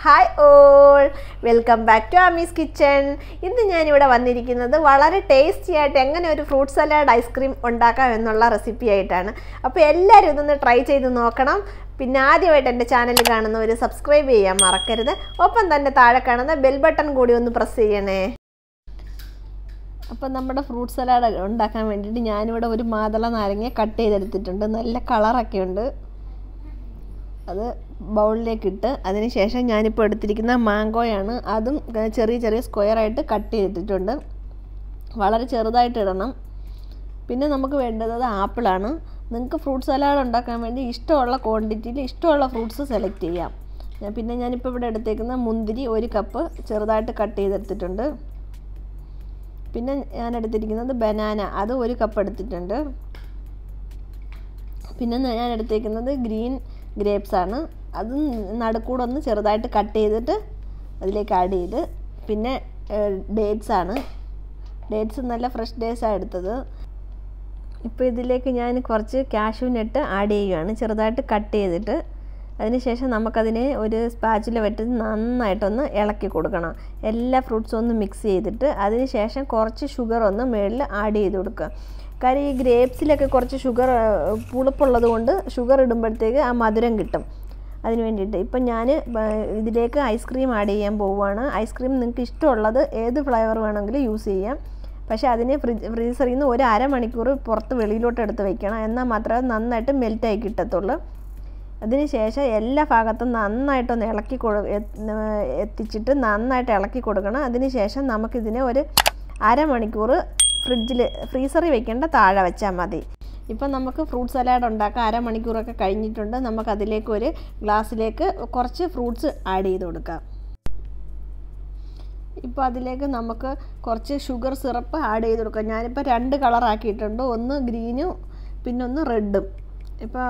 Hi all, welcome back to Ammy's Kitchen. ഇന്ന് ഞാൻ ഇവിടെ വന്നിരിക്കുന്നത് വളരെ ടേസ്റ്റി ആയിട്ട് എങ്ങനെ ഒരു ഫ്രൂട്ട് സലാഡ് ഐസ്ക്രീം ഉണ്ടാക്കാം എന്നുള്ള റെസിപ്പി ആയിട്ടാണ്. അപ്പോൾ എല്ലാവരും ഇതൊന്ന് ട്രൈ ചെയ്ത് നോക്കണം. പിന്നെ ആദ്യമായിട്ട് എൻ്റെ ചാനൽ കാണുന്നവർ സബ്സ്ക്രൈബ് ചെയ്യാൻ മറക്കരുത്. ഒപ്പം തന്നെ താഴെ കാണുന്ന ബെൽ ബട്ടൺ കൂടി ഒന്ന് പ്രസ് ചെയ്യണേ. അപ്പോൾ നമ്മുടെ ഫ്രൂട്ട് സലാഡ് ഉണ്ടാക്കാൻ വേണ്ടിയിട്ട് ഞാനിവിടെ ഒരു മാതള നാരങ്ങ കട്ട് ചെയ്തെടുത്തിട്ടുണ്ട്. നല്ല കളറൊക്കെ ഉണ്ട്. അത് ബൗളിലേക്ക് ഇട്ട് അതിന് ശേഷം ഞാനിപ്പോൾ എടുത്തിരിക്കുന്ന മാംഗോയാണ്. അതും ചെറിയ ചെറിയ സ്ക്വയറായിട്ട് കട്ട് ചെയ്തിട്ടുണ്ട്. വളരെ ചെറുതായിട്ട് ഇടണം. പിന്നെ നമുക്ക് വേണ്ടത് ആപ്പിളാണ്. നിങ്ങൾക്ക് ഫ്രൂട്ട് സലാഡ് ഉണ്ടാക്കാൻ വേണ്ടി ഇഷ്ടമുള്ള ക്വാണ്ടിറ്റിയിൽ ഇഷ്ടമുള്ള ഫ്രൂട്ട്സ് സെലക്ട് ചെയ്യാം. പിന്നെ ഞാനിപ്പോൾ ഇവിടെ എടുത്തേക്കുന്ന മുന്തിരി 1 കപ്പ് ചെറുതായിട്ട് കട്ട് ചെയ്തെടുത്തിട്ടുണ്ട്. പിന്നെ ഞാൻ എടുത്തിരിക്കുന്നത് ബനാന, അത് 1 കപ്പ് എടുത്തിട്ടുണ്ട്. പിന്നെ ഞാൻ എടുത്തേക്കുന്നത് ഗ്രീൻ ഗ്രേപ്സ് ആണ്. അത് നടുക്കൂടെ ഒന്ന് ചെറുതായിട്ട് കട്ട് ചെയ്തിട്ട് അതിലേക്ക് ആഡ് ചെയ്ത്. പിന്നെ ഡേറ്റ്സ് ആണ്. ഡേറ്റ്സ് നല്ല ഫ്രഷ് ഡേറ്റ്സാണ് എടുത്തത്. ഇപ്പോൾ ഇതിലേക്ക് ഞാൻ കുറച്ച് കാഷ്യൂ നട്ട് ആഡ് ചെയ്യുകയാണ്, ചെറുതായിട്ട് കട്ട് ചെയ്തിട്ട്. അതിനുശേഷം നമുക്കതിനെ ഒരു സ്പാച്ചില വെച്ച് നന്നായിട്ടൊന്ന് ഇളക്കി കൊടുക്കണം. എല്ലാ ഫ്രൂട്ട്സും ഒന്ന് മിക്സ് ചെയ്തിട്ട് അതിന് ശേഷം കുറച്ച് ഷുഗർ ഒന്ന് മുകളിൽ ആഡ് ചെയ്ത് കൊടുക്കുക. കാര്യം ഈ ഗ്രേപ്സിലൊക്കെ കുറച്ച് ഷുഗർ പുളിപ്പുള്ളത് കൊണ്ട് ഷുഗർ ഇടുമ്പോഴത്തേക്ക് ആ മധുരം കിട്ടും. അതിന് വേണ്ടിയിട്ട് ഇപ്പം ഞാൻ ഇതിലേക്ക് ഐസ്ക്രീം ആഡ് ചെയ്യാൻ പോവുകയാണ്. ഐസ്ക്രീം നിങ്ങൾക്ക് ഇഷ്ടമുള്ളത് ഏത് ഫ്ലേവർ വേണമെങ്കിലും യൂസ് ചെയ്യാം. പക്ഷേ അതിനെ ഫ്രീസറിൽ നിന്ന് ഒരു അരമണിക്കൂർ പുറത്ത് വെളിയിലോട്ട് എടുത്ത് വയ്ക്കണം. എന്നാൽ മാത്രമേ നന്നായിട്ട് മെൽറ്റായി കിട്ടത്തുള്ളൂ. അതിന് ശേഷം എല്ലാ ഭാഗത്തും നന്നായിട്ടൊന്ന് എത്തിച്ചിട്ട് നന്നായിട്ട് ഇളക്കി കൊടുക്കണം. അതിന് ശേഷം നമുക്കിതിനെ ഒരു അരമണിക്കൂർ ഫ്രീസറിൽ വെക്കേണ്ട താഴെ വെച്ചാൽ മതി. ഇപ്പം നമുക്ക് ഫ്രൂട്ട് സലാഡ് ഉണ്ടാക്കാം. അരമണിക്കൂറൊക്കെ കഴിഞ്ഞിട്ടുണ്ട്. നമുക്കതിലേക്ക് ഒരു ഗ്ലാസ്സിലേക്ക് കുറച്ച് ഫ്രൂട്ട്സ് ആഡ് ചെയ്ത് കൊടുക്കാം. ഇപ്പോൾ അതിലേക്ക് നമുക്ക് കുറച്ച് ഷുഗർ സിറപ്പ് ആഡ് ചെയ്ത് കൊടുക്കാം. ഞാനിപ്പോൾ 2 കളറാക്കിയിട്ടുണ്ട്. ഒന്ന് ഗ്രീനും പിന്നെ ഒന്ന് റെഡും. ഇപ്പോൾ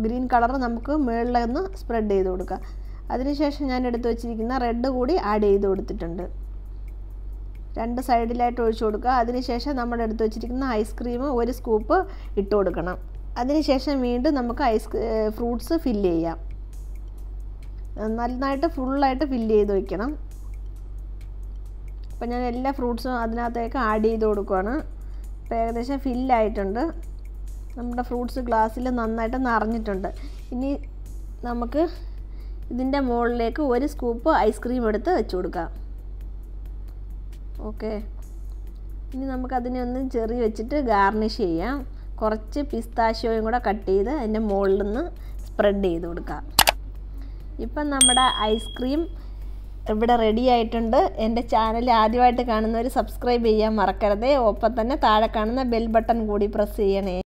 ഗ്രീൻ കളർ നമുക്ക് മുകളിലൊന്ന് സ്പ്രെഡ് ചെയ്ത് കൊടുക്കാം. അതിനുശേഷം ഞാൻ എടുത്ത് വെച്ചിരിക്കുന്ന റെഡ് കൂടി ആഡ് ചെയ്ത് കൊടുത്തിട്ടുണ്ട്. 2 സൈഡിലായിട്ട് ഒഴിച്ചു കൊടുക്കുക. അതിനുശേഷം നമ്മൾ എടുത്ത് വെച്ചിരിക്കുന്ന ഐസ്ക്രീം 1 സ്കൂപ്പ് ഇട്ട് കൊടുക്കണം. അതിനുശേഷം വീണ്ടും നമുക്ക് ഫ്രൂട്ട്സ് ഫില്ല് ചെയ്യാം. നന്നായിട്ട് ഫുള്ളായിട്ട് ഫില്ല് ചെയ്ത് വയ്ക്കണം. അപ്പം ഞാൻ എല്ലാ ഫ്രൂട്ട്സും അതിനകത്തേക്ക് ആഡ് ചെയ്ത് കൊടുക്കുകയാണ്. ഇപ്പോൾ ഏകദേശം ഫില്ലായിട്ടുണ്ട്. നമ്മുടെ ഫ്രൂട്ട്സ് ഗ്ലാസ്സിൽ നന്നായിട്ട് നിറഞ്ഞിട്ടുണ്ട്. ഇനി നമുക്ക് ഇതിൻ്റെ മുകളിലേക്ക് 1 സ്കൂപ്പ് ഐസ്ക്രീം എടുത്ത് വെച്ച് കൊടുക്കാം. ഓക്കെ, ഇനി നമുക്കതിനെ ഒന്ന് ചെറി വെച്ചിട്ട് ഗാർണിഷ് ചെയ്യാം. കുറച്ച് പിസ്താഷ്യോയും കൂടെ കട്ട് ചെയ്ത് അതിൻ്റെ മുകളിൽ നിന്ന് സ്പ്രെഡ് ചെയ്ത് കൊടുക്കാം. ഇപ്പം നമ്മുടെ ഐസ്ക്രീം ഇവിടെ റെഡി ആയിട്ടുണ്ട്. എൻ്റെ ചാനൽ ആദ്യമായിട്ട് കാണുന്നവർ സബ്സ്ക്രൈബ് ചെയ്യാൻ മറക്കരുതേ. ഒപ്പം തന്നെ താഴെ കാണുന്ന ബെൽ ബട്ടൺ കൂടി പ്രസ് ചെയ്യണേ.